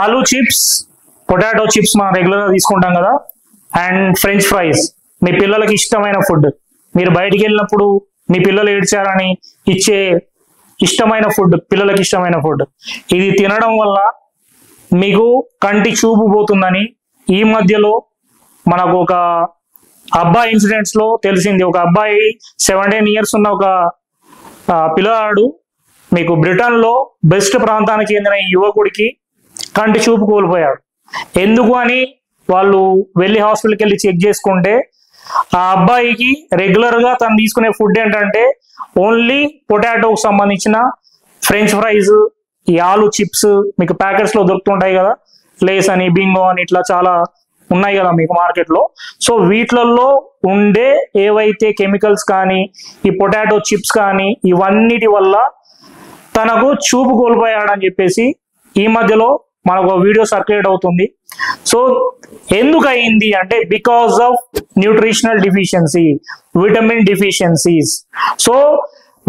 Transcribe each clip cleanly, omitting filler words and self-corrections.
Aloo chips, potato chips మనం రెగ్యులర్గా తీసుకుంటాం కదా, అండ్ ఫ్రెంచ్ ఫ్రైస్ మీ పిల్లలకి ఇష్టమైన ఫుడ్. మీరు బయటికి వెళ్ళినప్పుడు మీ పిల్లలు ఏడ్చారని ఇచ్చే ఇష్టమైన ఫుడ్, పిల్లలకి ఇష్టమైన ఫుడ్. ఇది తినడం వల్ల మీకు కంటి చూపు పోతుందని ఈ మధ్యలో మనకు ఒక అబ్బాయి ఇన్సిడెంట్స్ లో తెలిసింది. ఒక అబ్బాయి 17 years ఉన్న ఒక పిల్లవాడు మీకు బ్రిటన్ లో బెస్ట్ ప్రాంతానికి చెందిన యువకుడికి కంటి చూపు కోల్పోయాడు. ఎందుకు అని వాళ్ళు వెళ్ళి హాస్పిటల్కి వెళ్ళి చెక్ చేసుకుంటే ఆ అబ్బాయికి రెగ్యులర్ గా తను తీసుకునే ఫుడ్ ఏంటంటే ఓన్లీ పొటాటోకి సంబంధించిన ఫ్రెంచ్ ఫ్రైస్, ఈ ఆలూ చిప్స్ మీకు ప్యాకెట్స్ లో దొరుకుతుంటాయి కదా, లేస్ అని, బింగో అని, ఇట్లా చాలా ఉన్నాయి కదా మీకు మార్కెట్ లో. సో వీటిలలో ఉండే ఏవైతే కెమికల్స్ కానీ, ఈ పొటాటో చిప్స్ కానీ, ఇవన్నిటి వల్ల తనకు చూపు కోల్పోయాడని చెప్పేసి ఈ మధ్యలో మనకు వీడియో సర్క్యులేట్ అవుతుంది. సో ఎందుకు అయింది అంటే because of nutritional deficiency, vitamin deficiencies. So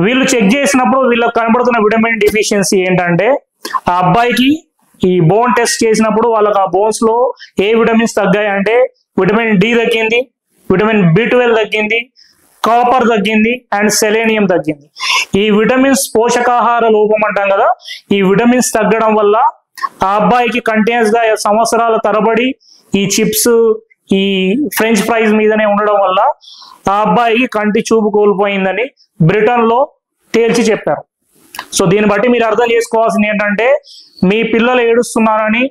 వీళ్ళు చెక్ చేసినప్పుడు వీళ్ళకి కనబడుతున్న విటమిన్ డిఫిషియన్సీ ఏంటంటే ఆ అబ్బాయికి ఈ బోన్ టెస్ట్ చేసినప్పుడు వాళ్ళకి ఆ బోన్స్ లో ఏ విటమిన్స్ తగ్గాయి అంటే విటమిన్ డి తగ్గింది, విటమిన్ B12 తగ్గింది, కాపర్ తగ్గింది, అండ్ సెలేనియం తగ్గింది. ఈ విటమిన్స్ పోషకాహార లోపం అంటాం కదా, ఈ విటమిన్స్ తగ్గడం వల్ల ఆ అబ్బాయికి కంటిన్యూస్ గా సంవత్సరాల తరబడి ఈ చిప్స్, ఈ ఫ్రెంచ్ ఫ్రైస్ మీదనే ఉండడం వల్ల ఆ అబ్బాయికి కంటి చూపు కోల్పోయిందని బ్రిటన్ లో తేల్చి చెప్పారు. సో దీన్ని బట్టి మీరు అర్థం చేసుకోవాల్సింది ఏంటంటే మీ పిల్లలు ఏడుస్తున్నారని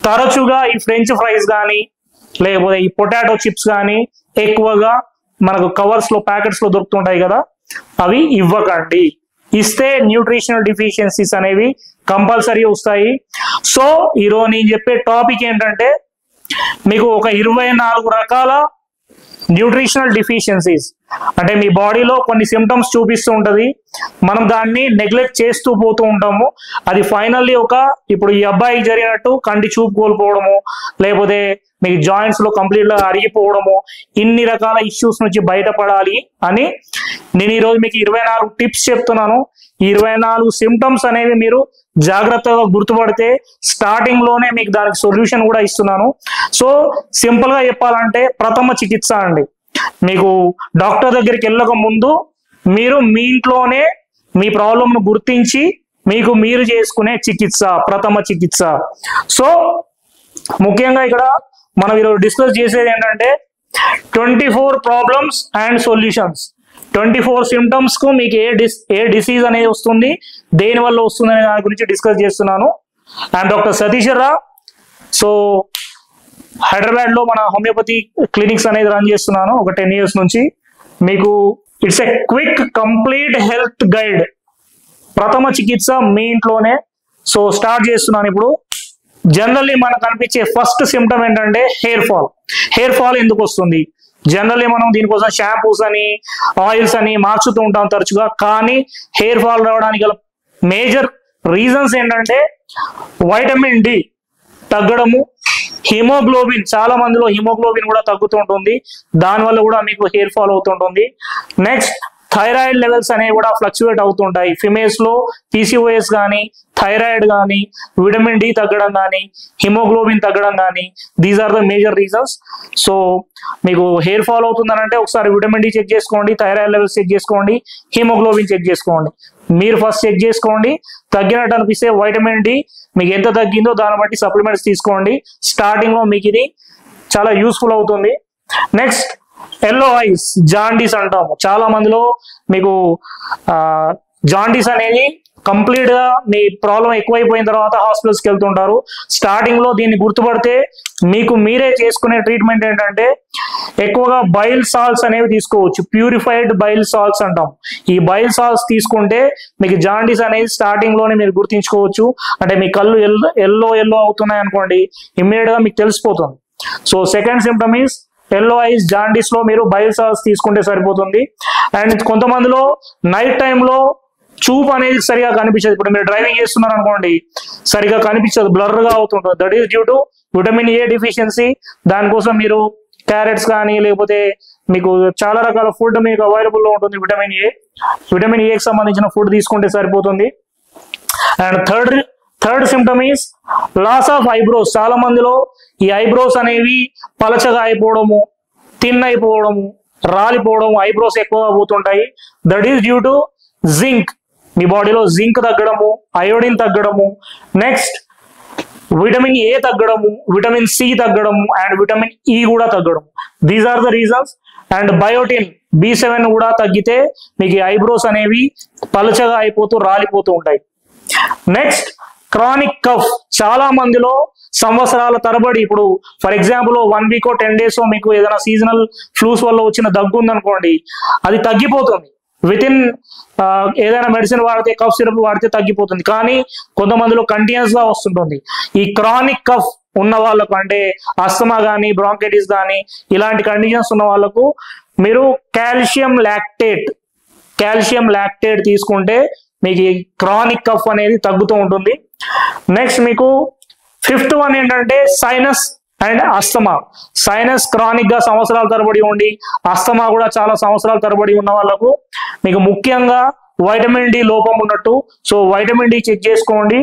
తరచుగా ఈ ఫ్రెంచ్ ఫ్రైస్ కానీ లేకపోతే ఈ పొటాటో చిప్స్ కానీ ఎక్కువగా మనకు కవర్స్ లో, ప్యాకెట్స్ లో దొరుకుతుంటాయి కదా, అవి ఇవ్వకండి. ఇస్తే న్యూట్రిషనల్ డిఫిషియన్సీస్ అనేవి కంపల్సరీ వస్తాయి. సో ఈరోజు నేను చెప్పే టాపిక్ ఏంటంటే మీకు ఒక 24 రకాల న్యూట్రిషనల్ డిఫిషియన్సీస్, అంటే మీ బాడీలో కొన్ని సిమ్టమ్స్ చూపిస్తూ ఉంటది, మనం దాన్ని నెగ్లెక్ట్ చేస్తూ పోతూ ఉంటాము. అది ఫైనల్లీ ఇప్పుడు ఈ అబ్బాయికి జరిగినట్టు కంటి చూపు కోల్పోవడము, లేకపోతే మీకు జాయింట్స్ లో కంప్లీట్ గా అరిగిపోవడము, ఇన్ని రకాల ఇష్యూస్ నుంచి బయటపడాలి అని నేను ఈరోజు మీకు 24 టిప్స్ చెప్తున్నాను. ఈ 24 సిమ్టమ్స్ అనేవి మీరు జాగ్రత్తగా గుర్తుపడితే స్టార్టింగ్ లోనే మీకు దానికి సొల్యూషన్ కూడా ఇస్తున్నాను. సో సింపుల్ గా చెప్పాలంటే ప్రథమ చికిత్స అండి. మీకు డాక్టర్ దగ్గరికి వెళ్ళక ముందు మీరు మీ ఇంట్లోనే మీ ప్రాబ్లమ్ ను గుర్తించి మీకు మీరు చేసుకునే చికిత్స ప్రథమ చికిత్స. సో ముఖ్యంగా ఇక్కడ మనం ఈరోజు డిస్కస్ చేసేది ఏంటంటే 24 ప్రాబ్లమ్స్ అండ్ సొల్యూషన్స్. 24 సిమ్టమ్స్ కు మీకు ఏ డిసీజ్ అనేది వస్తుంది, దేని వల్ల వస్తుంది అనే దాని గురించి డిస్కస్ చేస్తున్నాను. అండ్ డాక్టర్ సతీష్ రా. సో హైదరాబాద్ లో మన హోమియోపతి క్లినిక్స్ అనేది రన్ చేస్తున్నాను ఒక 10 years నుంచి. మీకు it's a quick complete health guide, ప్రథమ చికిత్స మీ ఇంట్లోనే. సో స్టార్ట్ చేస్తున్నాను ఇప్పుడు. జనరల్లీ మనకు కనిపించే ఫస్ట్ సిమ్టమ్ ఏంటంటే హెయిర్ ఫాల్. హెయిర్ ఫాల్ ఎందుకు వస్తుంది? జనరల్లీ మనం దీనికోసం షాంపూస్ అని, ఆయిల్స్ అని మార్చుతూ ఉంటాం తరచుగా, కానీ హెయిర్ ఫాల్ రావడానికి గల మేజర్ రీజన్స్ ఏంటంటే వైటమిన్ డి తగ్గడము, హిమోగ్లోబిన్, చాలా మందిలో హిమోగ్లోబిన్ కూడా తగ్గుతూ ఉంటుంది, దానివల్ల కూడా మీకు హెయిర్ ఫాల్ అవుతుంటుంది. నెక్స్ట్ థైరాయిడ్ లెవెల్స్ అనేవి కూడా ఫ్లక్చువేట్ అవుతుంటాయి. ఫిమేల్స్ లో PCOS కానీ, థైరాయిడ్ కానీ, విటమిన్ డి తగ్గడం కానీ, హిమోగ్లోబిన్ తగ్గడం కానీ, these are the major reasons. So మీకు హెయిర్ ఫాల్ అవుతుందని అంటే ఒకసారి విటమిన్ డి చెక్ చేసుకోండి, థైరాయిడ్ లెవెల్స్ చెక్ చేసుకోండి, హిమోగ్లోబిన్ చెక్ చేసుకోండి. మీరు ఫస్ట్ చెక్ చేసుకోండి, తగ్గినట్టు అనిపిస్తే వైటమిన్ డి మీకు ఎంత తగ్గిందో దాన్ని బట్టి సప్లిమెంట్స్ తీసుకోండి. స్టార్టింగ్ లో మీకు ఇది చాలా యూస్ఫుల్ అవుతుంది. నెక్స్ట్ ఎల్లో ఐస్, జాండీస్ అంటాము. చాలా మందిలో మీకు జాండీస్ అనేది కంప్లీట్ గా మీ ప్రాబ్లం ఎక్కువైపోయిన తర్వాత హాస్పిటల్స్కి వెళ్తుంటారు. స్టార్టింగ్ లో దీన్ని గుర్తుపడితే మీకు మీరే చేసుకునే ట్రీట్మెంట్ ఏంటంటే ఎక్కువగా బైల్ సాల్ట్స్ అనేవి తీసుకోవచ్చు. ప్యూరిఫైడ్ బైల్ సాల్ట్స్ అంటాం. ఈ బైల్ సాల్ట్స్ తీసుకుంటే మీకు జాండీస్ అనేది స్టార్టింగ్ లోనే మీరు గుర్తించుకోవచ్చు. అంటే మీ కళ్ళు ఎల్లో అవుతున్నాయి అనుకోండి, ఇమ్మీడియట్ గా మీకు తెలిసిపోతుంది. So second symptom is yellow ice. Jaundice లో మీరు బైల్ సాల్ట్స్ తీసుకుంటే సరిపోతుంది. అండ్ కొంతమందిలో నైట్ టైంలో చూపు అనేది సరిగా కనిపించదు. ఇప్పుడు మీరు డ్రైవింగ్ చేస్తున్నారు అనుకోండి, సరిగా కనిపించదు, బ్లర్ గా అవుతుంటుంది. That is due to vitamin A deficiency. దానికోసం మీరు క్యారెట్స్ కానీ లేకపోతే మీకు చాలా రకాల ఫుడ్ మీకు అవైలబుల్ లో ఉంటుంది. విటమిన్ ఏకి సంబంధించిన ఫుడ్ తీసుకుంటే సరిపోతుంది. And third symptom is loss of eyebrows. చాలా మందిలో ఈ ఐబ్రోస్ అనేవి పలచగా అయిపోవడము, థిన్ అయిపోవడము, రాలిపోవడం, ఐబ్రోస్ ఎక్కువగా పోతుంటాయి. That is due to zinc. మీ బాడీలో జింక్ తగ్గడము, అయోడిన్ తగ్గడము, నెక్స్ట్ విటమిన్ ఏ తగ్గడము, విటమిన్ సి తగ్గడము, అండ్ విటమిన్ ఈ కూడా తగ్గడం. These are the reasons. And biotin B7 కూడా తగ్గితే మీకు ఐబ్రోస్ అనేవి పలచగా అయిపోతూ రాలిపోతూ ఉంటాయి. Next chronic cough. చాలా మందిలో సంవత్సరాల తరబడి, ఇప్పుడు ఫర్ ఎగ్జాంపుల్ 1 వీక్ 10 days మీకు ఏదైనా సీజనల్ ఫ్లూస్ వల్ల వచ్చిన దగ్గు ఉందనుకోండి, అది తగ్గిపోతుంది విత్ ఇన్ ఏదైనా మెడిసిన్ వాడితే, కఫ్ సిరప్ వాడితే తగ్గిపోతుంది. కానీ కొంతమందిలో కంటిన్యూస్ గా వస్తుంటుంది. ఈ క్రానిక్ కఫ్ ఉన్న వాళ్ళకు, అంటే అస్తమా కానీ బ్రాంకైటిస్ కానీ ఇలాంటి కండిషన్స్ ఉన్న వాళ్ళకు మీరు కాల్షియం లాక్టేట్ తీసుకుంటే మీకు ఈ క్రానిక్ కఫ్ అనేది తగ్గుతూ ఉంటుంది. నెక్స్ట్ మీకు ఫిఫ్త్ వన్ ఏంటంటే sinus and asthma. Sinus chronic గా సంవత్సరాల తరబడి ఉండి, అస్తమా కూడా చాలా సంవత్సరాల తరబడి ఉన్న వాళ్ళకు మీకు ముఖ్యంగా వైటమిన్ డి లోపం ఉన్నట్టు. సో వైటమిన్ డి చెక్ చేసుకోండి.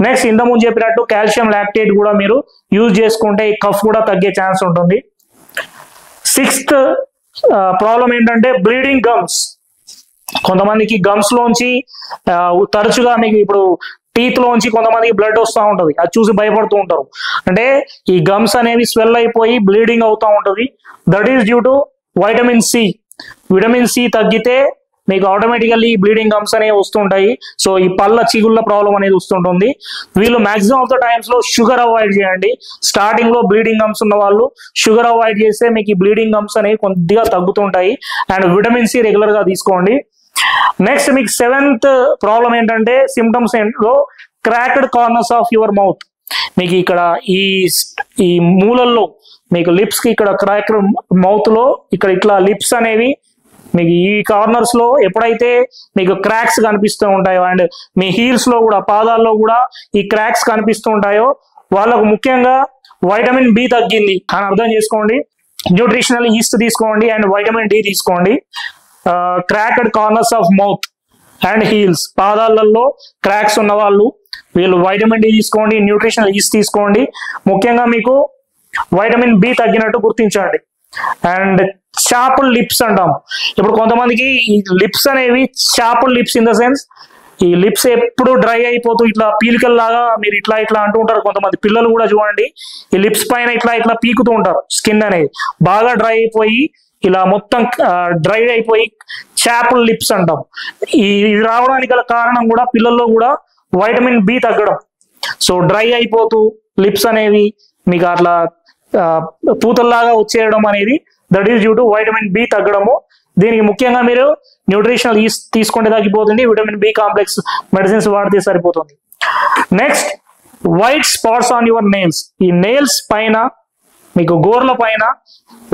నెక్స్ట్ ఇంతకుముందు చెప్పినట్టు కాల్షియం లాక్టేట్ కూడా మీరు యూజ్ చేసుకుంటే ఈ కఫ్ కూడా తగ్గే ఛాన్స్ ఉంటుంది. సిక్స్త్ ప్రాబ్లం ఏంటంటే బ్లీడింగ్ గమ్స్. కొంతమందికి గమ్స్ లోంచి తరచుగా మీకు ఇప్పుడు టీత్ లోంచి కొంతమందికి బ్లడ్ వస్తూ ఉంటుంది, అది చూసి భయపడుతూ ఉంటారు. అంటే ఈ గమ్స్ అనేవి స్వెల్ అయిపోయి బ్లీడింగ్ అవుతూ ఉంటుంది. That is due to vitamin C. Vitamin C తగ్గితే మీకు ఆటోమేటికల్లీ బ్లీడింగ్ గమ్స్ అనేవి వస్తుంటాయి. సో ఈ పళ్ళ చిగుళ్ళ ప్రాబ్లం అనేది వస్తుంటుంది. వీళ్ళు మాక్సిమం ఆఫ్ ద టైమ్స్ లో షుగర్ అవాయిడ్ చేయండి. స్టార్టింగ్ లో బ్లీడింగ్ గమ్స్ ఉన్న వాళ్ళు షుగర్ అవాయిడ్ చేస్తే మీకు ఈ బ్లీడింగ్ గమ్స్ అనేవి కొద్దిగా తగ్గుతుంటాయి. అండ్ విటమిన్ సి రెగ్యులర్ గా తీసుకోండి. నెక్స్ట్ మీకు సెవెంత్ ప్రాబ్లం ఏంటంటే సిమ్టమ్స్ లో cracked corners of your mouth. మీకు ఇక్కడ ఈ మూలల్లో మీకు లిప్స్ కి ఇక్కడ క్రాక్డ్ మౌత్ లో ఇక్కడ ఇట్లా లిప్స్ అనేవి మీకు ఈ కార్నర్స్ లో ఎప్పుడైతే మీకు క్రాక్స్ కనిపిస్తూ ఉంటాయో, అండ్ మీ హీల్స్ లో కూడా, పాదాల్లో కూడా ఈ క్రాక్స్ కనిపిస్తూ ఉంటాయో, వాళ్ళకు ముఖ్యంగా వైటమిన్ బి తగ్గింది అని అర్థం చేసుకోండి. న్యూట్రిషనల్ ఈస్ట్ తీసుకోండి అండ్ వైటమిన్ డి తీసుకోండి. Cracked corners of mouth and heels, పాదాలలో క్రాక్స్ ఉన్న వాళ్ళు వీళ్ళు వైటమిన్ డి తీసుకోండి, న్యూట్రిషనల్ ఈస్ట్ తీసుకోండి. ముఖ్యంగా మీకు వైటమిన్ బి తగ్గినట్టు గుర్తించండి. అండ్ చాపుల్ లిప్స్ అంటాం. ఇప్పుడు కొంతమందికి ఈ లిప్స్ అనేవి చాపుల్ లిప్స్ ఇన్ ద సెన్స్ ఈ లిప్స్ ఎప్పుడు డ్రై అయిపోతూ ఇట్లా పీలికల్ లాగా మీరు ఇట్లా అంటూ ఉంటారు. కొంతమంది పిల్లలు కూడా చూడండి, ఈ లిప్స్ పైన ఇట్లా పీకుతూ ఉంటారు. స్కిన్ అనేది బాగా డ్రై అయిపోయి ఇలా మొత్తం డ్రై అయిపోయి చాపుల్ లిప్స్ అంటాం. ఇది రావడానికి గల కారణం కూడా పిల్లల్లో కూడా వైటమిన్ బి తగ్గడం. సో డ్రై అయిపోతూ లిప్స్ అనేవి మీకు అట్లా పూతల్లాగా వచ్చేయడం అనేది that is due to vitamin B తగ్గడము. దీనికి ముఖ్యంగా మీరు న్యూట్రిషనల్ ఈస్ట్ తీసుకుంటే తగ్గిపోతుంది. విటమిన్ బి కాంప్లెక్స్ మెడిసిన్స్ వాడితే సరిపోతుంది. Next white spots on your nails. ఈ నెయిల్స్ పైన మీకు గోర్ల పైన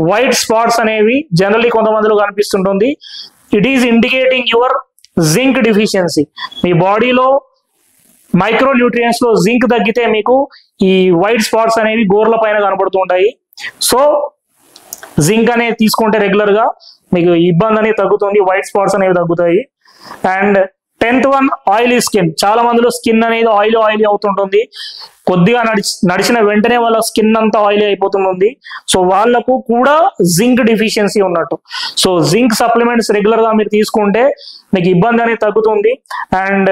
వైట్ స్పాట్స్ అనేవి జనరల్లీ కొంతమందిలో కనిపిస్తుంటుంది. It is indicating your zinc deficiency. మీ బాడీలో మైక్రో న్యూట్రియంట్స్ లో జింక్ తగ్గితే మీకు ఈ వైట్ స్పాట్స్ అనేవి గోర్ల పైన కనబడుతుంటాయి. సో జింక్ అనేది తీసుకుంటే రెగ్యులర్ గా మీకు ఇబ్బంది అనేది తగ్గుతుంది, వైట్ స్పాట్స్ అనేవి తగ్గుతాయి. And 10th one oily skin. చాలా మందిలో స్కిన్ అనేది ఆయిలీ అవుతుంటుంది. కొద్దిగా నడిచిన వెంటనే వాళ్ళ స్కిన్ అంతా ఆయిలీ అయిపోతుంది. సో వాళ్ళకు కూడా జింక్ డిఫిషియన్సీ ఉన్నట్టు. సో జింక్ సప్లిమెంట్స్ రెగ్యులర్ గా మీరు తీసుకుంటే మీకు ఇబ్బంది అనేది తగ్గుతుంది. అండ్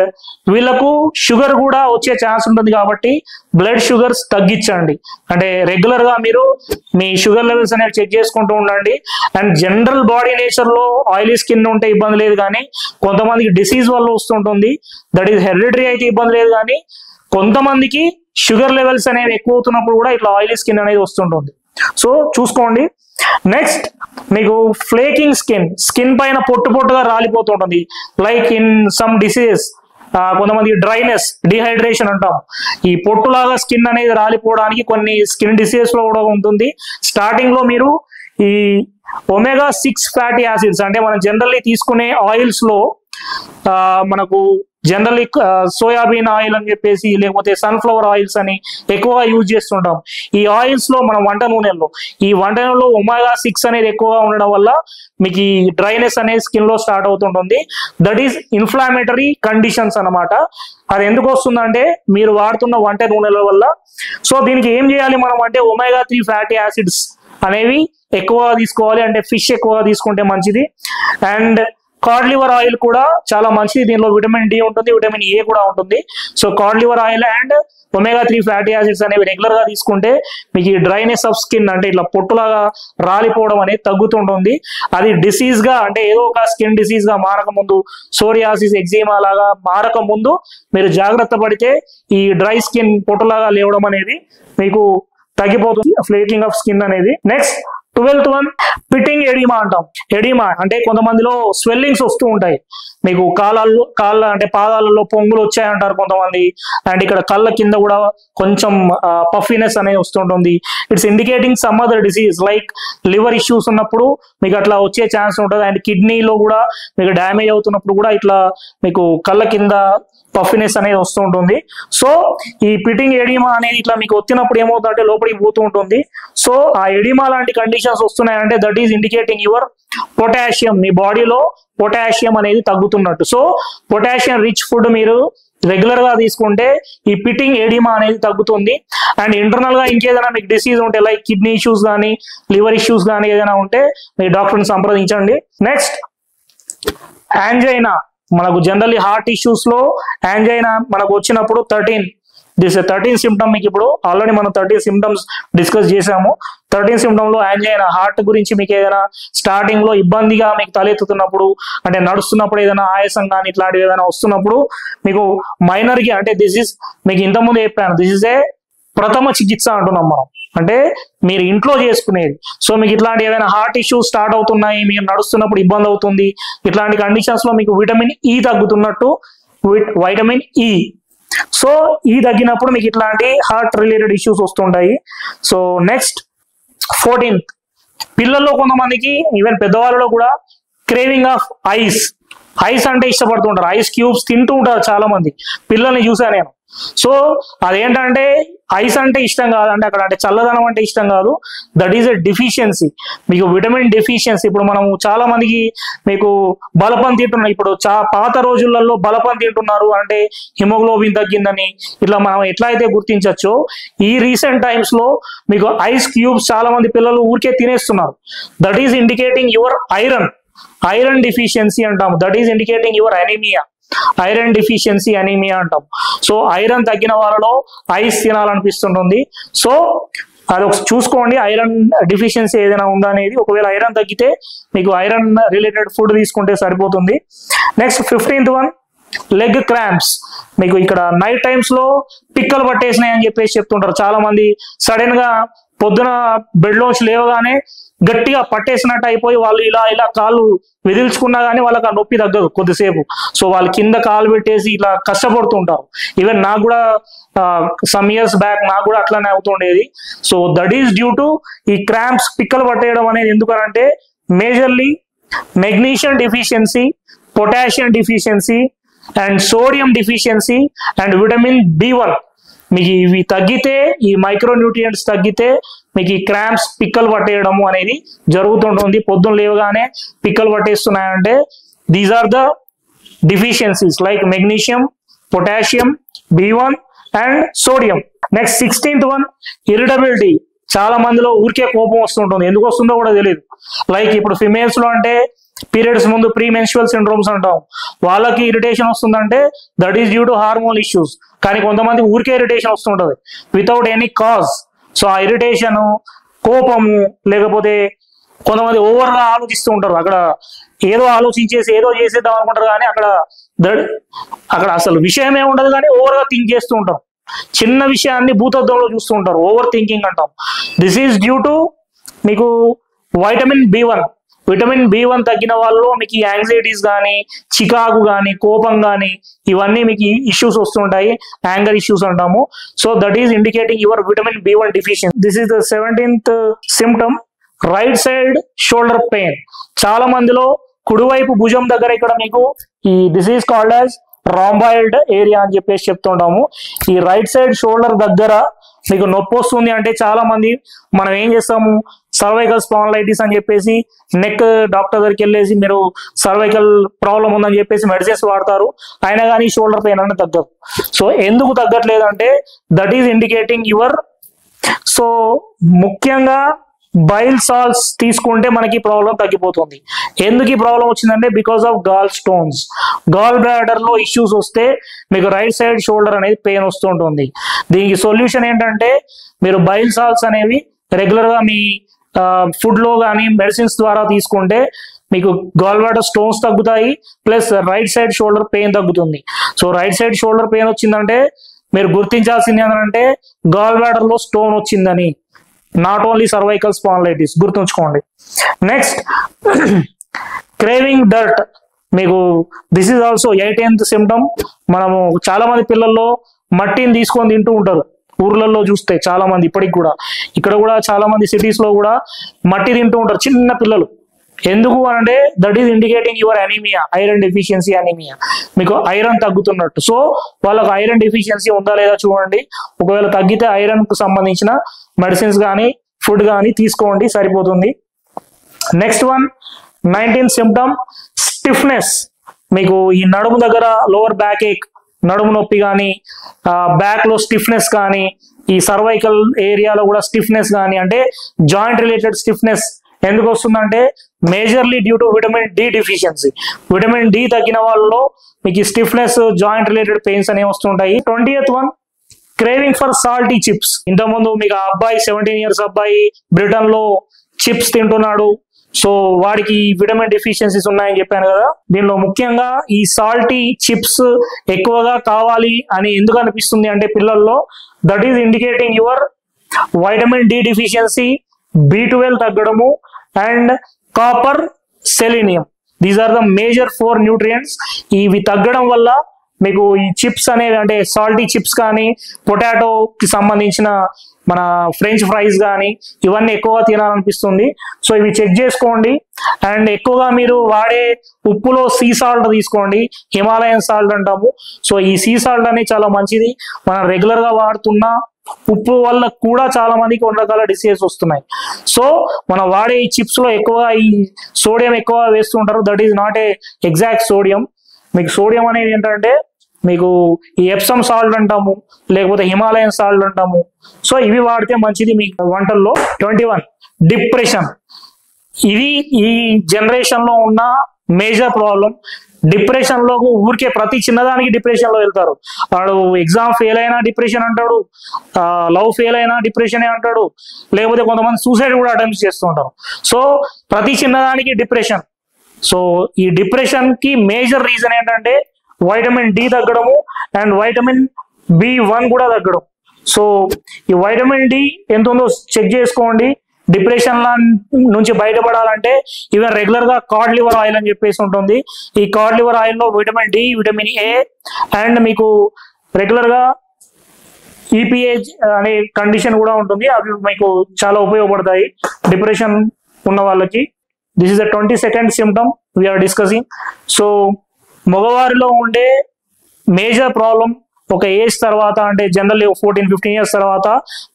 వీళ్ళకు షుగర్ కూడా వచ్చే ఛాన్స్ ఉంటుంది కాబట్టి బ్లడ్ షుగర్స్ తగ్గించండి. అంటే రెగ్యులర్ గా మీరు మీ షుగర్ లెవెల్స్ అనేవి చెక్ చేసుకుంటూ ఉండండి. అండ్ జనరల్ బాడీ నేచర్ లో ఆయిలీ స్కిన్ ఉంటే ఇబ్బంది లేదు, కానీ కొంతమందికి డిసీజ్ వల్ల వస్తుంటుంది. దట్ ఈస్ హెరిడిటరీ అయితే ఇబ్బంది లేదు, కానీ కొంతమందికి షుగర్ లెవెల్స్ అనేవి ఎక్కువ అవుతున్నప్పుడు కూడా ఇట్లా ఆయిలీ స్కిన్ అనేది వస్తుంటుంది. సో చూసుకోండి. నెక్స్ట్ మీకు ఫ్లేకింగ్ స్కిన్ పైన పొట్టుగా రాలిపోతుంటుంది. లైక్ ఇన్ సమ్ డిసీజెస్ కొంతమంది డ్రైనెస్, డిహైడ్రేషన్ అంటాం. ఈ పొట్టులాగా స్కిన్ అనేది రాలిపోవడానికి కొన్ని స్కిన్ డిసీజెస్ లో కూడా ఉంటుంది. స్టార్టింగ్ లో మీరు ఈ omega-6 ఫ్యాటీ యాసిడ్స్ అంటే మనం జనరల్లీ తీసుకునే ఆయిల్స్ లో మనకు జనరల్లీ సోయాబీన్ ఆయిల్ అని చెప్పేసి లేకపోతే సన్ఫ్లవర్ ఆయిల్స్ అని ఎక్కువగా యూజ్ చేస్తుంటాం. ఈ ఆయిల్స్ లో మనం వంట నూనెల్లో ఒమేగా 6 అనేది ఎక్కువగా ఉండడం వల్ల మీకు ఈ డ్రైనెస్ అనేది స్కిన్ లో స్టార్ట్ అవుతుంటుంది. దట్ ఈస్ ఇన్ఫ్లామేటరీ కండిషన్స్ అన్నమాట. అది ఎందుకు వస్తుందంటే మీరు వాడుతున్న వంట నూనెల వల్ల. సో దీనికి ఏం చేయాలి మనం అంటే ఒమేగా 3 ఫ్యాటీ యాసిడ్స్ అనేవి ఎక్కువగా తీసుకోవాలి, అంటే ఫిష్ ఎక్కువగా తీసుకుంటే మంచిది. అండ్ కార్డ్ లివర్ ఆయిల్ కూడా చాలా మంచిది, దీనిలో విటమిన్ డి ఉంటుంది, విటమిన్ ఏ కూడా ఉంటుంది. So card liver oil and omega 3 fatty acids అనేవి రెగ్యులర్ గా తీసుకుంటే మీకు ఈ డ్రైనెస్ ఆఫ్ స్కిన్ అంటే ఇట్లా పొట్టులాగా రాలిపోవడం అనేది తగ్గుతుంటుంది. అది డిసీజ్ గా అంటే ఏదో ఒక స్కిన్ డిసీజ్ గా మారక ముందు, సోరియాసిస్ ఎగ్జిమా లాగా మారక ముందు మీరు జాగ్రత్త పడితే ఈ డ్రై స్కిన్ పొట్టులాగా లేవడం అనేది మీకు తగ్గిపోతుంది, ఫ్లేకింగ్ ఆఫ్ స్కిన్ అనేది. Next 12th one pitting oedema అంటాం. ఎడిమా అంటే కొంతమందిలో స్వెల్లింగ్స్ వస్తూ ఉంటాయి, మీకు కాళ్ళ అంటే పాదాలలో పొంగులు వచ్చాయంటారు కొంతమంది. అండ్ ఇక్కడ కళ్ళ కింద కూడా కొంచెం పఫీనెస్ అనేది వస్తుంటుంది. It's indicating some other disease like liver issues ఉన్నప్పుడు మీకు అట్లా వచ్చే ఛాన్స్ ఉంటుంది. అండ్ కిడ్నీలో కూడా మీకు డ్యామేజ్ అవుతున్నప్పుడు కూడా ఇట్లా మీకు కళ్ళ కింద పఫినెస్ అనేది వస్తూ ఉంటుంది. సో ఈ పిట్టింగ్ ఎడిమా అనేది ఇట్లా మీకు వచ్చినప్పుడు ఏమవుతుందంటే లోపలికి పోతూ ఉంటుంది. సో ఆ ఎడిమా లాంటి కండిషన్స్ వస్తున్నాయంటే that is indicating your potassium, మీ బాడీలో పొటాషియం అనేది తగ్గుతున్నట్టు. సో పొటాషియం రిచ్ ఫుడ్ మీరు రెగ్యులర్ గా తీసుకుంటే ఈ పిట్టింగ్ ఎడిమా అనేది తగ్గుతుంది. అండ్ ఇంటర్నల్ గా ఇంకేదైనా మీకు డిసీజ్ ఉంటే లైక్ కిడ్నీ ఇష్యూస్ కానీ లివర్ ఇష్యూస్ కానీ ఏదైనా ఉంటే మీ డాక్టర్ని సంప్రదించండి. Next angina. మనకు జనరల్లీ హార్ట్ ఇష్యూస్ లో యాంజైనా మనకు వచ్చినప్పుడు 13 సిమ్టమ్. మీకు ఇప్పుడు ఆల్రెడీ మనం 13 సిమ్టమ్స్ డిస్కస్ చేసాము. 13 సిమ్టమ్ లో యాంజైనా, హార్ట్ గురించి మీకు ఏదైనా స్టార్టింగ్ లో ఇబ్బందిగా మీకు తలెత్తుతున్నప్పుడు, అంటే nడుస్తున్నప్పుడు ఏదైనా ఆయాసం కానీ ఇట్లాంటివి ఏదైనా వస్తున్నప్పుడు మీకు మైనర్ గా అంటే దిస్ ఇస్ మీకు ఇంతకుముందు చెప్పాను, దిస్ ఇస్ ఏ ప్రథమ చికిత్స అంటున్నాం మనం, అంటే మీరు ఇంట్లో చేసుకునేది. సో మీకు ఇట్లాంటి ఏదైనా హార్ట్ ఇష్యూస్ స్టార్ట్ అవుతున్నాయి, మీరు నడుస్తున్నప్పుడు ఇబ్బంది అవుతుంది, ఇట్లాంటి కండిషన్స్ లో మీకు vitamin E తగ్గుతున్నట్టు, vitamin E. So ఈ తగ్గినప్పుడు మీకు ఇట్లాంటి హార్ట్ రిలేటెడ్ ఇష్యూస్ వస్తుంటాయి. సో నెక్స్ట్ 14th, పిల్లల్లో కొంతమందికి ఈవెన్ పెద్దవాళ్ళలో కూడా క్రేవింగ్ ఆఫ్ ఐస్ అంటే ఇష్టపడుతుంటారు. ఐస్ క్యూబ్స్ తింటూ ఉంటారు చాలా మంది, పిల్లల్ని చూసాను నేను. సో అదేంటంటే ఐస్ అంటే ఇష్టం కాదు, అంటే అక్కడ అంటే చల్లదనం అంటే ఇష్టం కాదు, దట్ ఈస్ ఎ డిఫిషియన్సీ, మీకు విటమిన్ డెఫిషియన్సీ. ఇప్పుడు మనం చాలా మందికి మీకు బలపం తింటున్నారు, ఇప్పుడు పాత రోజులలో బలపం తింటున్నారు అంటే హిమోగ్లోబిన్ తగ్గిందని ఇట్లా మనం ఎట్లా అయితే గుర్తించవచ్చో, ఈ రీసెంట్ టైమ్స్ లో మీకు ఐస్ క్యూబ్స్ చాలా మంది పిల్లలు ఊరికే తినేస్తున్నారు. That is indicating your iron deficiency అంటాము. That is indicating your anaemia, iron deficiency anaemia అంటాం. సో ఐరన్ తగ్గిన వాళ్ళలో ఐస్ తినాలనిపిస్తుంటుంది. సో అది చూసుకోండి, ఐరన్ డిఫిషియన్సీ ఏదైనా ఉందా అనేది. ఒకవేళ ఐరన్ తగ్గితే మీకు ఐరన్ రిలేటెడ్ ఫుడ్ తీసుకుంటే సరిపోతుంది. Next 15th one leg cramps. మీకు ఇక్కడ నైట్ టైమ్స్ లో పిక్కలు పట్టేసినాయి అని చెప్పేసి చెప్తుంటారు చాలా మంది. సడన్ గా పొద్దున బెడ్ లోంచి లేవగానే గట్టిగా పట్టేసినట్టు అయిపోయి వాళ్ళు ఇలా కాళ్ళు విదిల్చుకున్నా కానీ వాళ్ళకి ఆ నొప్పి తగ్గదు కొద్దిసేపు. సో వాళ్ళు కింద కాలు పెట్టేసి ఇలా కష్టపడుతుంటారు. ఈవెన్ నాకు కూడా సమ్ ఇయర్స్ బ్యాక్ నాకు కూడా అట్లానే అవుతుండేది. So that is due to ఈ క్రాంప్స్, పిక్కలు పట్టేయడం అనేది. ఎందుకనంటే majorly magnesium deficiency, potassium deficiency and sodium deficiency and vitamin B1 మీకు ఇవి తగ్గితే, ఈ మైక్రో న్యూట్రియంట్స్ తగ్గితే మీకు ఈ క్రాంప్స్, పిక్కలు పట్టేయడము అనేది జరుగుతుంటుంది. పొద్దున్న లేవగానే పిక్కలు పట్టేస్తున్నాయంటే these are the deficiencies like magnesium, potassium, B1 and sodium. Next 16th one irritability. చాలా మందిలో ఊరికే కోపం వస్తుంటుంది, ఎందుకు వస్తుందో కూడా తెలియదు. లైక్ ఇప్పుడు ఫిమేల్స్ లో అంటే పీరియడ్స్ ముందు ప్రీ మెన్స్ట్రువల్ సిండ్రోమ్స్ అంటాం, వాళ్ళకి ఇరిటేషన్ వస్తుందంటే that is due to hormone issues. కానీ కొంతమంది ఊరికే ఇరిటేషన్ వస్తుంటది వితౌట్ ఎనీ కాజ్. సో ఆ ఇరిటేషన్, కోపము, లేకపోతే కొంతమంది ఓవర్ గా ఆలోచిస్తూ ఉంటారు. అక్కడ ఏదో ఆలోచించేసి ఏదో చేసేద్దాం అనుకుంటారు, కానీ అక్కడ అసలు విషయమే ఉండదు, కానీ ఓవర్ గా థింక్ చేస్తూ ఉంటారు. చిన్న విషయాన్ని భూతద్దంలో చూస్తూ ఉంటారు, ఓవర్ థింకింగ్ అంటాం. దిస్ ఈస్ డ్యూ టు మీకు వైటమిన్ B1 తగ్గిన వాళ్ళు మీకు యాంగ్జైటీస్ కానీ, చికాకు కానీ, కోపం కానీ ఇవన్నీ మీకు ఇష్యూస్ వస్తుంటాయి, యాంగర్ ఇష్యూస్ అంటాము. So that is indicating your vitamin B1 deficiency. This is the 17th symptom right side shoulder pain. చాలా మందిలో కుడివైపు భుజం దగ్గర ఇక్కడ మీకు ఈ this is called as rhomboid area అని చెప్పేసి చెప్తుంటాము. ఈ రైట్ సైడ్ షోల్డర్ దగ్గర మీకు నొప్పి వస్తుంది అంటే చాలా మంది మనం ఏం చేస్తాము, సర్వైకల్ స్పాండిలైటిస్ అని చెప్పేసి నెక్ డాక్టర్ దగ్గరికి వెళ్ళేసి మీరు సర్వైకల్ ప్రాబ్లం ఉందని చెప్పేసి మెడిసిన్స్ వాడతారు, అయినా కానీ షోల్డర్ పెయిన్ అనేది తగ్గదు. సో ఎందుకు తగ్గట్లేదు అంటే that is indicating your, so ముఖ్యంగా బైల్ సాల్ట్స్ తీసుకుంటే మనకి ప్రాబ్లం తగ్గిపోతుంది. ఎందుకు ఈ ప్రాబ్లం వచ్చిందంటే because of gall stones. Gall bladder లో ఇష్యూస్ వస్తే మీకు రైట్ సైడ్ షోల్డర్ అనేది పెయిన్ వస్తూ ఉంటుంది. దీనికి సొల్యూషన్ ఏంటంటే మీరు బైల్ సాల్ట్స్ అనేవి రెగ్యులర్ గా మీ ఫుడ్ లో కానీ మెడిసిన్స్ ద్వారా తీసుకుంటే మీకు గాల్ బ్లాడర్ స్టోన్స్ తగ్గుతాయి, plus right side shoulder pain తగ్గుతుంది. So right side shoulder pain వచ్చిందంటే మీరు గుర్తించాల్సింది ఏంటంటే గాల్ బ్లాడర్ లో స్టోన్ వచ్చిందని, నాట్ ఓన్లీ సర్వైకల్ స్పాండిలైటిస్, గుర్తుంచుకోండి. నెక్స్ట్ క్రేవింగ్ డర్ట్, మీకు this is also 18th symptom. మనము చాలా మంది పిల్లల్లో మట్టిని తీసుకొని తింటూ ఉంటారు, ఊర్లలో చూస్తే చాలా మంది ఇప్పటికి కూడా, ఇక్కడ కూడా చాలా మంది సిటీస్ లో కూడా మట్టి తింటూ ఉంటారు చిన్న పిల్లలు. ఎందుకు అంటే that is indicating your anaemia, iron deficiency anaemia, మీకు ఐరన్ తగ్గుతున్నట్టు. సో వాళ్ళకు ఐరన్ డెఫిషియన్సీ ఉందా లేదా చూడండి, ఒకవేళ తగ్గితే ఐరన్ కు సంబంధించిన మెడిసిన్స్ కానీ ఫుడ్ కానీ తీసుకోండి, సరిపోతుంది. Next one 19th symptom stiffness. మీకు ఈ నడుము దగ్గర లోవర్ బ్యాక్ ఏక్, నడుము నొప్పి కానీ, బ్యాక్ లో స్టిఫ్నెస్ కానీ, ఈ సర్వైకల్ ఏరియాలో కూడా స్టిఫ్నెస్ కానీ, అంటే జాయింట్ రిలేటెడ్ స్టిఫ్నెస్ ఎందుకు వస్తుందంటే majorly due to vitamin D deficiency. Vitamin D తగ్గిన వాళ్ళలో మీకు స్టిఫ్నెస్, జాయింట్ రిలేటెడ్ పెయిన్స్ అనేవి వస్తుంటాయి. 20th one craving for salty chips. ఇంతకుముందు మీకు ఆ అబ్బాయి 17 years అబ్బాయి బ్రిటన్ లో చిప్స్ తింటున్నాడు, సో వాడికి విటమిన్ డెఫిషియన్సీస్ ఉన్నాయని చెప్పాను కదా. దీనిలో ముఖ్యంగా ఈ సాల్టీ చిప్స్ ఎక్కువగా కావాలి అని ఎందుకు అనిపిస్తుంది అంటే పిల్లల్లో, that is indicating your vitamin D deficiency, B12 తగ్గడము and copper, selenium. These are the major 4 nutrients. ఇవి తగ్గడం వల్ల మీకు ఈ చిప్స్ అనేవి, అంటే సాల్టీ చిప్స్ కానీ, పొటాటోకి సంబంధించిన మన ఫ్రెంచ్ ఫ్రైస్ కానీ ఇవన్నీ ఎక్కువగా తినాలనిపిస్తుంది. సో ఇవి చెక్ చేసుకోండి. అండ్ ఎక్కువగా మీరు వాడే ఉప్పులో సీ సాల్ట్ తీసుకోండి, హిమాలయన్ సాల్ట్ అంటాము. సో ఈ సీ సాల్ట్ అనేది చాలా మంచిది. మనం రెగ్యులర్ గా వాడుతున్న ఉప్పు వల్ల కూడా చాలా మందికి 2 రకాల డిసీజెస్ వస్తున్నాయి. సో మనం వాడే ఈ చిప్స్ లో ఎక్కువ ఈ సోడియం ఎక్కువ వేస్తుంటారు. That is not a exact sodium. మీకు సోడియం అనేది ఏంటంటే మీకు ఈ ఎప్సమ్ సాల్ట్ అంటాము, లేకపోతే హిమాలయన్ సాల్ట్ అంటాము. సో ఇవి వాడితే మంచిది మీ వంటల్లో. 21 డిప్రెషన్. ఇది ఈ జనరేషన్ లో ఉన్న మేజర్ ప్రాబ్లం. డిప్రెషన్ లో ఊరికే ప్రతి చిన్నదానికి డిప్రెషన్ లో వెళ్తారు. వాడు ఎగ్జామ్ ఫెయిల్ అయినా డిప్రెషన్ అంటాడు, లవ్ ఫెయిల్ అయినా డిప్రెషన్ అంటాడు, లేకపోతే కొంతమంది సూసైడ్ కూడా అటెంప్ట్ చేస్తుంటారు. సో ప్రతి చిన్నదానికి డిప్రెషన్. సో ఈ డిప్రెషన్ కి మేజర్ రీజన్ ఏంటంటే వైటమిన్ డి తగ్గడము అండ్ వైటమిన్ B1 కూడా తగ్గడం. సో ఈ వైటమిన్ డి ఎంత ఉందో చెక్ చేసుకోండి. డిప్రెషన్ నుంచి బయటపడాలంటే ఈవెన్ రెగ్యులర్ గా కార్డ్ లివర్ ఆయిల్ అని చెప్పేసి ఉంటుంది. ఈ కార్డ్ లివర్ ఆయిల్ లో vitamin D, vitamin A and మీకు రెగ్యులర్ గా EPA అనే కండిషన్ కూడా ఉంటుంది. అవి మీకు చాలా ఉపయోగపడతాయి డిప్రెషన్ ఉన్న వాళ్ళకి. This is the 22nd symptom we're discussing. So మగవారిలో ఉండే మేజర్ ప్రాబ్లం ఒక ఏజ్ తర్వాత, అంటే జనరల్లీ 14-15 years తర్వాత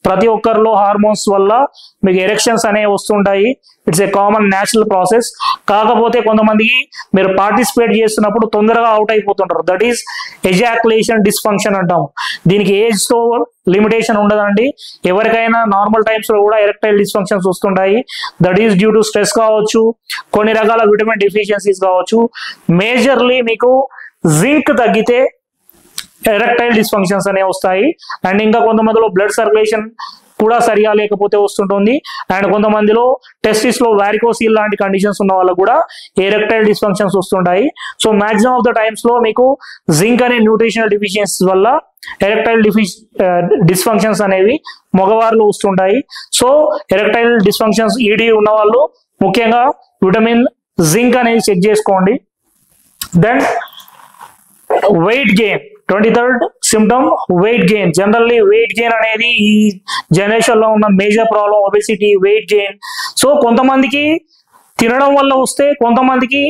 ప్రతి ఒక్కరిలో హార్మోన్స్ వల్ల మీకు ఎరెక్షన్స్ అనేవి వస్తుంటాయి. It's a common natural process. కాకపోతే కొంతమందికి మీరు పార్టిసిపేట్ చేస్తున్నప్పుడు తొందరగా అవుట్ అయిపోతుంటారు. దట్ ఈస్ ఎజాక్యులేషన్ డిస్ఫంక్షన్ అంటాము. దీనికి ఏజ్ తో లిమిటేషన్ ఉండదండి. ఎవరికైనా నార్మల్ టైమ్స్ లో కూడా ఎరెక్టైల్ డిస్ఫంక్షన్స్ వస్తుంటాయి. That is due to stress కావచ్చు, కొన్ని రకాల విటమిన్ డెఫిషియన్సీస్ కావచ్చు. మేజర్లీ మీకు జింక్ తగ్గితే ఎరెక్టైల్ డిస్ఫంక్షన్స్ అనేవి వస్తాయి. అండ్ ఇంకా కొంతమందిలో బ్లడ్ సర్క్యులేషన్ కూడా సరిగా లేకపోతే వస్తుంటుంది. అండ్ కొంతమందిలో టెస్టిస్ లో వారికోసిల్ లాంటి కండిషన్స్ ఉన్న వాళ్ళకు కూడా ఎరెక్టైల్ డిస్ఫంక్షన్స్ వస్తుంటాయి. So maximum of the times లో మీకు జింక్ అనే న్యూట్రిషనల్ డెఫిషియన్సీ వల్ల ఎరెక్టైల్ డిస్ఫంక్షన్స్ అనేవి మగవారిలో వస్తుంటాయి. సో ఎరెక్టైల్ డిస్ఫంక్షన్స్ ఈడీ ఉన్న వాళ్ళు ముఖ్యంగా విటమిన్ జింక్ అనేది చెక్ చేసుకోండి. Then weight gain. 23rd symptom weight gain. Generally weight gain అనేది ఈ జనరేషన్ లో ఉన్న major problem, obesity, weight gain. So కొంతమందికి తినడం వల్ల వస్తే, కొంతమందికి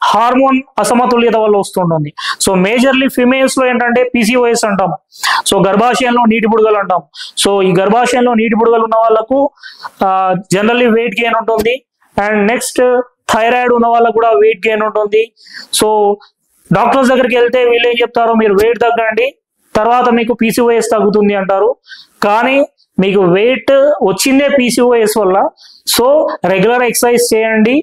హార్మోన్ అసమతుల్యత వల్ల వస్తుంటుంది. సో మేజర్లీ ఫిమేల్స్ లో ఏంటంటే PCOS అంటాం. సో గర్భాశయంలో నీటి బుడగలు అంటాం. సో ఈ గర్భాశయంలో నీటి బుడగలు ఉన్న వాళ్ళకు జనరల్లీ వెయిట్ గెయిన్ ఉంటుంది. అండ్ నెక్స్ట్ థైరాయిడ్ ఉన్న వాళ్ళకు కూడా వెయిట్ గెయిన్ ఉంటుంది. సో డాక్టర్స్ దగ్గరికి వెళ్తే వీళ్ళు ఏం చెప్తారు, మీరు వెయిట్ తగ్గండి, తర్వాత మీకు PCOS తగ్గుతుంది అంటారు. కానీ మీకు వెయిట్ వచ్చిందే PCOS వల్ల. సో రెగ్యులర్ ఎక్సర్సైజ్ చేయండి,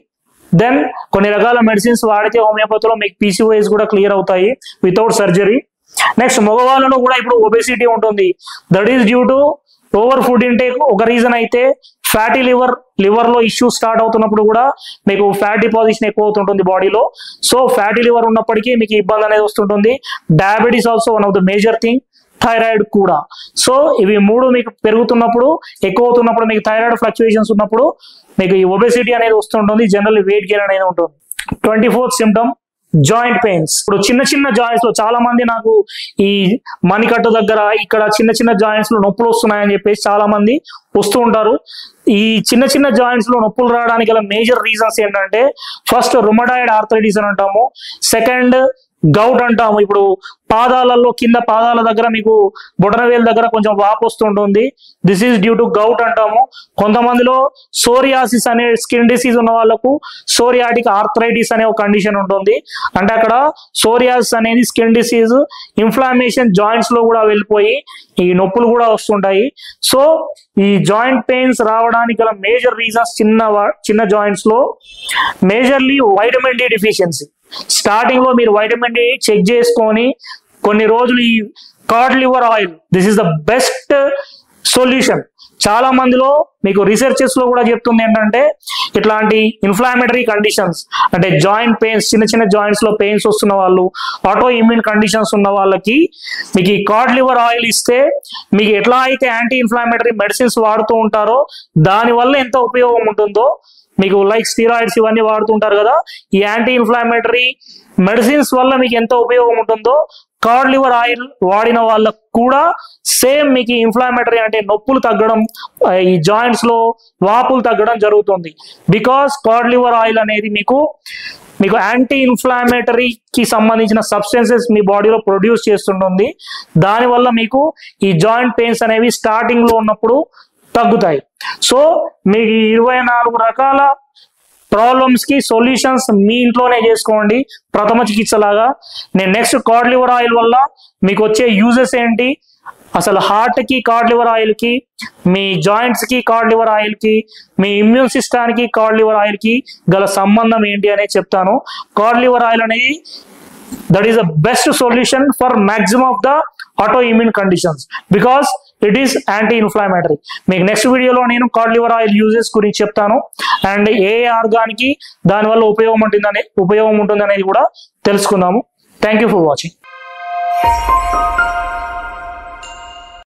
దెన్ కొన్ని రకాల మెడిసిన్స్ వాడితే హోమియోపతిలో మీకు PCOS కూడా క్లియర్ అవుతాయి వితౌట్ సర్జరీ. నెక్స్ట్ మగవాళ్ళలో కూడా ఇప్పుడు ఒబెసిటీ ఉంటుంది. That is due to over food intake ఒక రీజన్ అయితే, ఫ్యాటీ లివర్ లో ఇష్యూస్ స్టార్ట్ అవుతున్నప్పుడు కూడా మీకు ఫ్యాట్ డిపాజిషన్ ఎక్కువ అవుతుంటుంది బాడీలో. సో ఫ్యాటీ లివర్ ఉన్నప్పటికీ మీకు ఇబ్బంది అనేది వస్తుంటుంది. Diabetes also one of the major thing, thyroid కూడా. సో ఇవి మూడు మీకు పెరుగుతున్నప్పుడు, ఎక్కువ అవుతున్నప్పుడు, మీకు థైరాయిడ్ ఫ్లక్చుయేషన్స్ ఉన్నప్పుడు మీకు ఈ ఒబెసిటీ అనేది వస్తుంటుంది. జనరల్ వెయిట్ గెయిన్ అనేది ఉంటుంది. 24th symptom joint pains. ఇప్పుడు చిన్న చిన్న జాయింట్స్ లో చాలా మంది నాకు ఈ మణికట్టు దగ్గర ఇక్కడ చిన్న చిన్న జాయింట్స్ లో నొప్పులు వస్తున్నాయని చెప్పేసి చాలా మంది వస్తూ ఉంటారు. ఈ చిన్న చిన్న జాయింట్స్ లో నొప్పులు రావడానికి గల మేజర్ రీజన్స్ ఏంటంటే, ఫస్ట్ రుమటాయిడ్ ఆర్థరైటిస్ అని అంటాము, సెకండ్ గౌట్ అంటాము. ఇప్పుడు పాదాలలో కింద పాదాల దగ్గర మీకు బొటనవేలు దగ్గర కొంచెం వాపు వస్తుంటుంది. This is due to gout అంటాము. కొంతమందిలో సోరియాసిస్ అనే స్కిన్ డిసీజ్ ఉన్న వాళ్ళకు సోరియాటిక్ ఆర్థరైటిస్ అనే ఒక కండిషన్ ఉంటుంది. అంటే అక్కడ సోరియాసిస్ అనేది స్కిన్ డిసీజ్, ఇన్ఫ్లామేషన్ జాయింట్స్ లో కూడా వెళ్ళిపోయి ఈ నొప్పులు కూడా వస్తుంటాయి. సో ఈ జాయింట్ పెయిన్స్ రావడానికి గల మేజర్ రీజన్స్ చిన్న జాయింట్స్ లో majorly vitamin D deficiency. Starting లో మీరు వైటమిన్ డి చెక్ చేసుకొని కొన్ని రోజులు ఈ cod liver oil, this is the best solution. చాలా మందిలో మీకు రీసెర్చెస్ లో కూడా చెప్తుంది ఏంటంటే, ఇట్లాంటి ఇన్ఫ్లామేటరీ కండిషన్స్ అంటే జాయింట్ పెయిన్స్, చిన్న చిన్న జాయింట్స్ లో పెయిన్స్ వస్తున్న వాళ్ళు, ఆటో ఇమ్యూన్ కండిషన్స్ ఉన్న వాళ్ళకి మీకు ఈ కార్డ్ లివర్ ఆయిల్ ఇస్తే, మీకు ఎట్లా అయితే యాంటీ ఇన్ఫ్లామేటరీ మెడిసిన్స్ వాడుతూ ఉంటారో దానివల్ల ఎంత ఉపయోగం ఉంటుందో, మీకు లైక్ స్టీరాయిడ్స్ ఇవన్నీ వాడుతుంటారు కదా, ఈ యాంటీ ఇన్ఫ్లామేటరీ మెడిసిన్స్ వల్ల మీకు ఎంత ఉపయోగం ఉంటుందో కార్డ్ లివర్ ఆయిల్ వాడిన వాళ్ళకు కూడా సేమ్ మీకు ఇన్ఫ్లామేటరీ అంటే నొప్పులు తగ్గడం, ఈ జాయింట్స్ లో వాపులు తగ్గడం జరుగుతుంది. బికాస్ కార్డ్ లివర్ ఆయిల్ అనేది మీకు యాంటీ ఇన్ఫ్లామేటరీకి సంబంధించిన సబ్స్టెన్సెస్ మీ బాడీలో ప్రొడ్యూస్ చేస్తుంటుంది. దానివల్ల మీకు ఈ జాయింట్ పెయిన్స్ అనేవి స్టార్టింగ్ లో ఉన్నప్పుడు తగ్గుతాయి. సో మీకు 24 రకాల ప్రాబ్లమ్స్ కి సొల్యూషన్స్ మీ ఇంట్లోనే చేసుకోండి ప్రథమ చికిత్స లాగా. నేను నెక్స్ట్ కార్డ్ లివర్ ఆయిల్ వల్ల మీకు వచ్చే యూజెస్ ఏంటి, అసలు హార్ట్ కి కార్డ్ లివర్ ఆయిల్ కి, మీ జాయింట్స్ కి కార్డ్ లివర్ ఆయిల్ కి, మీ ఇమ్యూన్ సిస్టానికి కార్డ్ లివర్ ఆయిల్ కి గల సంబంధం ఏంటి అనేది చెప్తాను. కార్డ్ లివర్ ఆయిల్ అనేది that is the best solution for maximum of the auto immune conditions because it is anti inflammatory. మీకు నెక్స్ట్ వీడియోలో నేను కార్డ్ లివర్ ఆయిల్ యూజెస్ గురించి చెప్తాను అండ్ ఏ ఆర్గానికి దానివల్ల ఉపయోగం ఉంటుంది అనేది కూడా తెలుసుకుందాము. Thank you for watching.